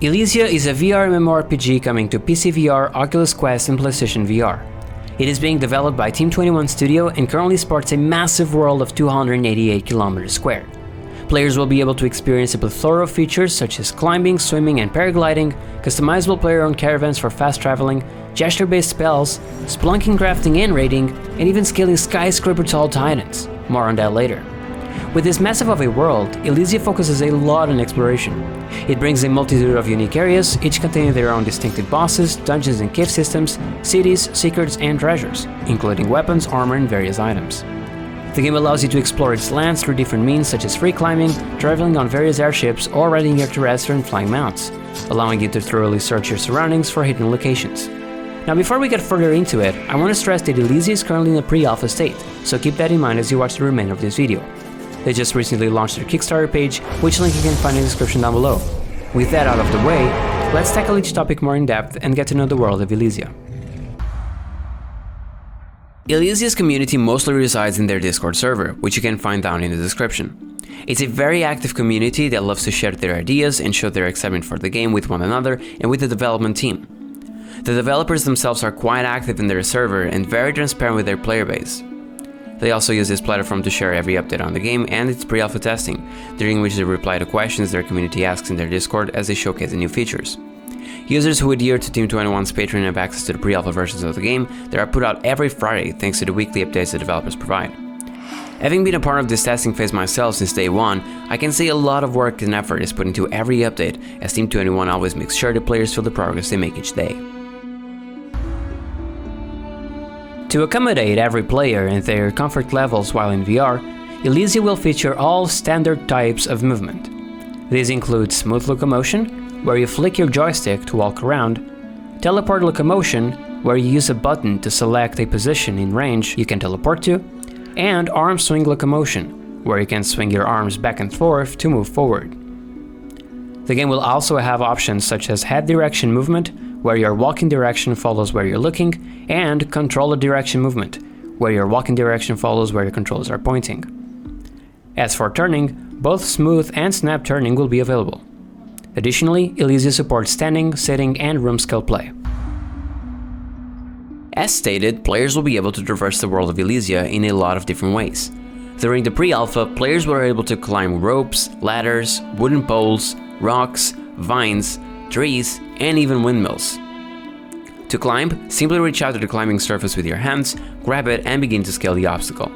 Ilysia is a VR MMORPG coming to PCVR, Oculus Quest and PlayStation VR. It is being developed by Team 21 Studio and currently sports a massive world of 288 km squared. Players will be able to experience a plethora of features such as climbing, swimming and paragliding, customizable player-owned caravans for fast traveling, gesture-based spells, splunking, crafting and raiding, and even scaling skyscraper tall titans. More on that later. With this massive of a world, Ilysia focuses a lot on exploration. It brings a multitude of unique areas, each containing their own distinctive bosses, dungeons and cave systems, cities, secrets and treasures, including weapons, armor and various items. The game allows you to explore its lands through different means such as free climbing, traveling on various airships or riding extraterrestrial and flying mounts, allowing you to thoroughly search your surroundings for hidden locations. Now before we get further into it, I want to stress that Ilysia is currently in a pre-alpha state, so keep that in mind as you watch the remainder of this video. They just recently launched their Kickstarter page, which link you can find in the description down below. With that out of the way, let's tackle each topic more in depth and get to know the world of Ilysia. Ilysia's community mostly resides in their Discord server, which you can find down in the description. It's a very active community that loves to share their ideas and show their excitement for the game with one another and with the development team. The developers themselves are quite active in their server and very transparent with their player base. They also use this platform to share every update on the game and its pre-alpha testing, during which they reply to questions their community asks in their Discord as they showcase the new features. Users who adhere to Team 21's Patreon have access to the pre-alpha versions of the game that are put out every Friday thanks to the weekly updates the developers provide. Having been a part of this testing phase myself since day one, I can say a lot of work and effort is put into every update, as Team 21 always makes sure the players feel the progress they make each day. To accommodate every player and their comfort levels while in VR, Ilysia will feature all standard types of movement. These include smooth locomotion, where you flick your joystick to walk around, teleport locomotion, where you use a button to select a position in range you can teleport to, and arm swing locomotion, where you can swing your arms back and forth to move forward. The game will also have options such as head direction movement, where your walking direction follows where you're looking, and controller direction movement, where your walking direction follows where your controllers are pointing. As for turning, both smooth and snap turning will be available. Additionally, Ilysia supports standing, sitting, and room scale play. As stated, players will be able to traverse the world of Ilysia in a lot of different ways. During the pre-alpha, players were able to climb ropes, ladders, wooden poles, rocks, vines, trees, and even windmills. To climb, simply reach out to the climbing surface with your hands, grab it, and begin to scale the obstacle.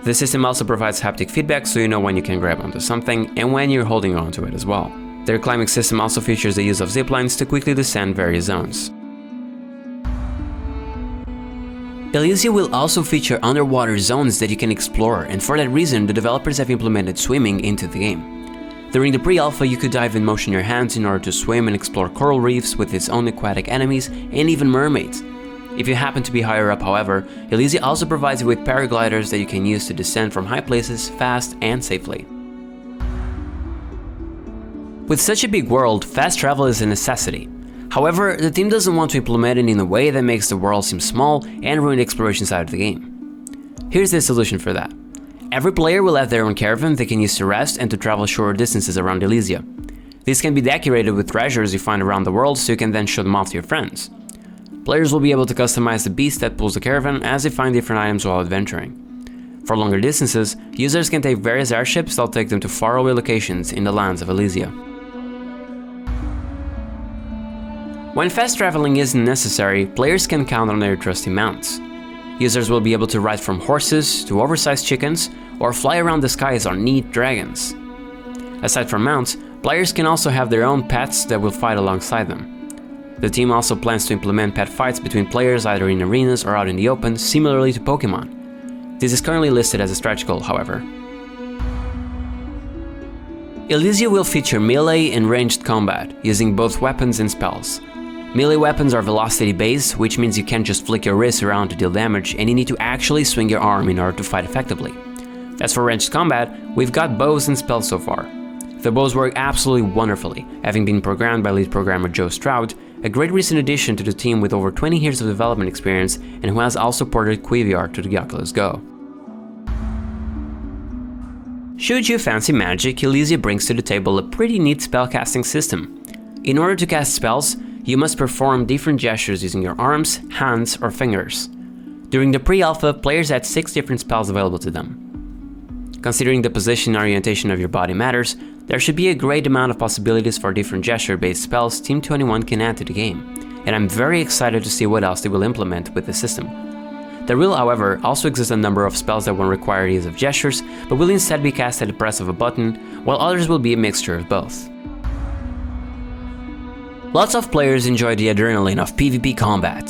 The system also provides haptic feedback so you know when you can grab onto something and when you're holding onto it as well. Their climbing system also features the use of ziplines to quickly descend various zones. Ilysia will also feature underwater zones that you can explore, and for that reason the developers have implemented swimming into the game. During the pre-alpha, you could dive and motion your hands in order to swim and explore coral reefs with its own aquatic enemies and even mermaids. If you happen to be higher up, however, Ilysia also provides you with paragliders that you can use to descend from high places fast and safely. With such a big world, fast travel is a necessity. However, the team doesn't want to implement it in a way that makes the world seem small and ruin the exploration side of the game. Here's the solution for that. Every player will have their own caravan they can use to rest and to travel shorter distances around Ilysia. These can be decorated with treasures you find around the world so you can then show them off to your friends. Players will be able to customize the beast that pulls the caravan as they find different items while adventuring. For longer distances, users can take various airships that'll take them to faraway locations in the lands of Ilysia. When fast traveling isn't necessary, players can count on their trusty mounts. Users will be able to ride from horses to oversized chickens or fly around the skies on neat dragons. Aside from mounts, players can also have their own pets that will fight alongside them. The team also plans to implement pet fights between players either in arenas or out in the open, similarly to Pokemon. This is currently listed as a stretch goal, however. Ilysia will feature melee and ranged combat, using both weapons and spells. Melee weapons are velocity based, which means you can't just flick your wrist around to deal damage and you need to actually swing your arm in order to fight effectively. As for ranged combat, we've got bows and spells so far. The bows work absolutely wonderfully, having been programmed by lead programmer Joe Stroud, a great recent addition to the team with over 20 years of development experience and who has also ported PCVR to the Oculus Go. Should you fancy magic, Ilysia brings to the table a pretty neat spellcasting system. In order to cast spells, you must perform different gestures using your arms, hands, or fingers. During the pre-alpha, players had 6 different spells available to them. Considering the position and orientation of your body matters, there should be a great amount of possibilities for different gesture-based spells Team 21 can add to the game, and I'm very excited to see what else they will implement with the system. There will, however, also exist a number of spells that won't require the use of gestures, but will instead be cast at the press of a button, while others will be a mixture of both. Lots of players enjoy the adrenaline of PvP combat.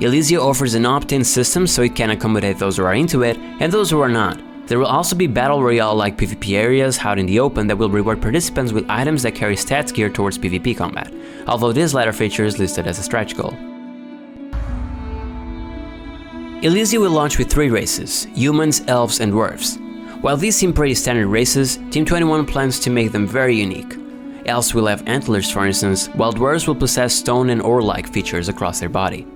Ilysia offers an opt-in system so it can accommodate those who are into it and those who are not. There will also be Battle Royale-like PvP areas out in the open that will reward participants with items that carry stats geared towards PvP combat, although this latter feature is listed as a stretch goal. Ilysia will launch with 3 races: humans, elves, and dwarves. While these seem pretty standard races, Team 21 plans to make them very unique. Elves will have antlers, for instance, while dwarves will possess stone and ore-like features across their body.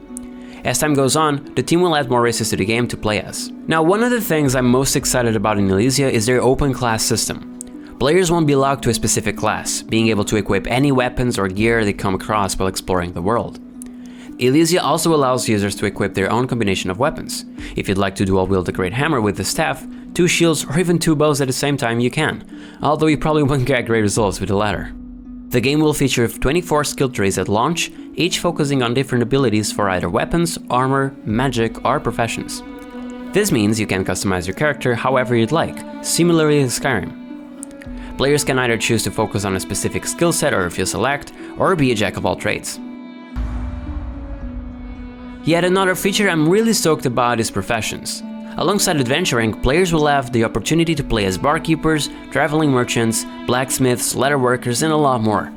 As time goes on, the team will add more races to the game to play as. Now, one of the things I'm most excited about in Ilysia is their open class system. Players won't be locked to a specific class, being able to equip any weapons or gear they come across while exploring the world. Ilysia also allows users to equip their own combination of weapons. If you'd like to dual wield a great hammer with the staff, 2 shields, or even 2 bows at the same time, you can, although you probably won't get great results with the latter. The game will feature 24 skill trees at launch, each focusing on different abilities for either weapons, armor, magic, or professions. This means you can customize your character however you'd like, similarly to Skyrim. Players can either choose to focus on a specific skill set or if you select, or be a jack of all trades. Yet another feature I'm really stoked about is professions. Alongside adventuring, players will have the opportunity to play as barkeepers, traveling merchants, blacksmiths, leatherworkers, and a lot more.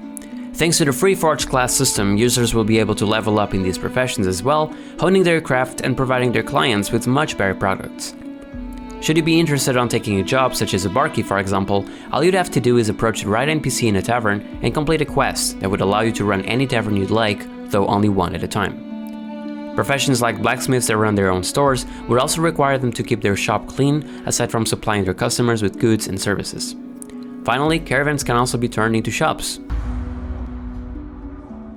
Thanks to the free Forge class system, users will be able to level up in these professions as well, honing their craft and providing their clients with much better products. Should you be interested on taking a job such as a barkeep, for example, all you'd have to do is approach the right NPC in a tavern and complete a quest that would allow you to run any tavern you'd like, though only one at a time. Professions like blacksmiths that run their own stores would also require them to keep their shop clean, aside from supplying their customers with goods and services. Finally, caravans can also be turned into shops.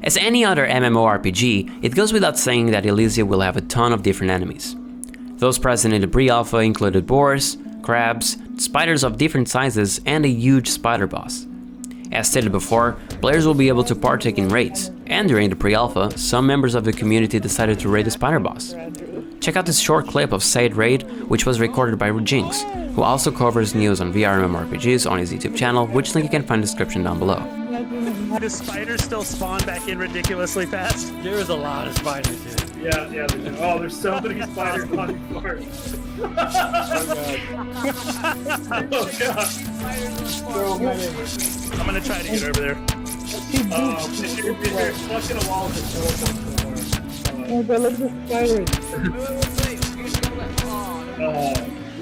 As any other MMORPG, it goes without saying that Ilysia will have a ton of different enemies. Those present in the pre-alpha included boars, crabs, spiders of different sizes, and a huge spider boss. As stated before, players will be able to partake in raids, and during the pre-alpha, some members of the community decided to raid the spider boss. Check out this short clip of said raid, which was recorded by Jinx, who also covers news on VR MMORPGs on his YouTube channel, which link you can find in the description down below. Do spiders still spawn back in ridiculously fast? There's a lot of spiders here. Yeah, they do. Oh, there's so many spiders on the floor. Oh god. So many. I'm gonna try to get over there. You're stuck in a wall with Oh, but look at the spiders.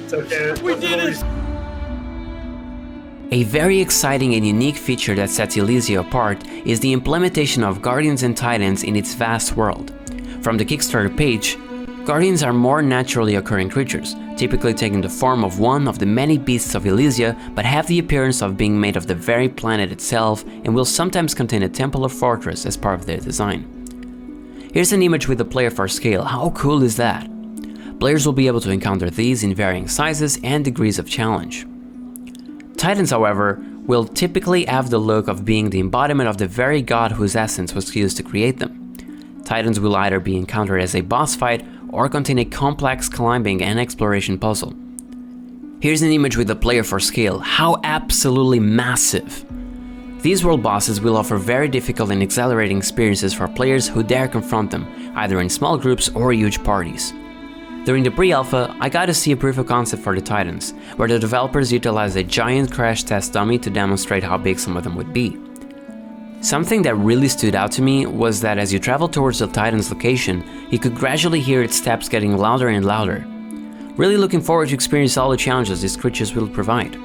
It's okay. We did it! A very exciting and unique feature that sets Ilysia apart is the implementation of Guardians and Titans in its vast world. From the Kickstarter page, Guardians are more naturally occurring creatures, typically taking the form of one of the many beasts of Ilysia, but have the appearance of being made of the very planet itself and will sometimes contain a temple or fortress as part of their design. Here's an image with the player for scale. How cool is that? Players will be able to encounter these in varying sizes and degrees of challenge. Titans, however, will typically have the look of being the embodiment of the very god whose essence was used to create them. Titans will either be encountered as a boss fight or contain a complex climbing and exploration puzzle. Here's an image with the player for scale. How absolutely massive! These world bosses will offer very difficult and exhilarating experiences for players who dare confront them, either in small groups or huge parties. During the pre-alpha, I got to see a proof of concept for the Titans, where the developers utilized a giant crash test dummy to demonstrate how big some of them would be. Something that really stood out to me was that as you travel towards the Titan's location, you could gradually hear its steps getting louder and louder. Really looking forward to experience all the challenges these creatures will provide.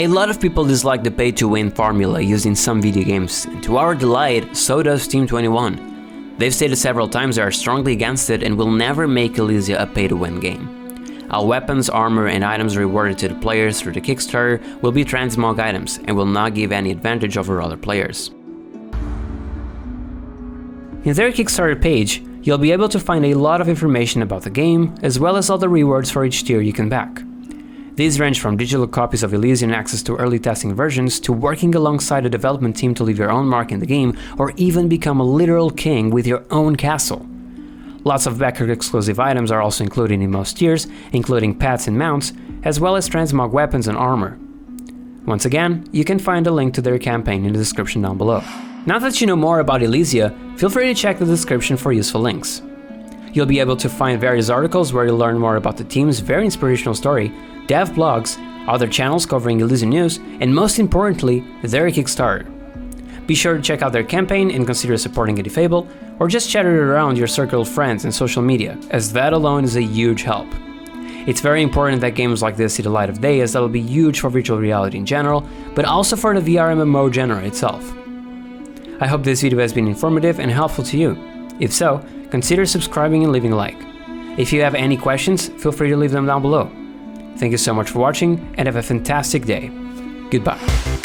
A lot of people dislike the pay-to-win formula used in some video games, and to our delight, so does Team 21. They've stated several times they are strongly against it and will never make Ilysia a pay-to-win game. All weapons, armor and items rewarded to the players through the Kickstarter will be transmog items and will not give any advantage over other players. In their Kickstarter page, you'll be able to find a lot of information about the game, as well as all the rewards for each tier you can back. These range from digital copies of Ilysia and access to early testing versions, to working alongside a development team to leave your own mark in the game, or even become a literal king with your own castle. Lots of backer exclusive items are also included in most tiers, including pets and mounts, as well as transmog weapons and armor. Once again, you can find a link to their campaign in the description down below. Now that you know more about Ilysia, feel free to check the description for useful links. You'll be able to find various articles where you'll learn more about the team's very inspirational story, dev blogs, other channels covering Ilysia news, and most importantly, their Kickstarter. Be sure to check out their campaign and consider supporting it if able, or just chat it around your circle of friends and social media, as that alone is a huge help. It's very important that games like this see the light of day, as that'll be huge for virtual reality in general, but also for the VR MMO genre itself. I hope this video has been informative and helpful to you. If so, consider subscribing and leaving a like. If you have any questions, feel free to leave them down below. Thank you so much for watching and have a fantastic day. Goodbye.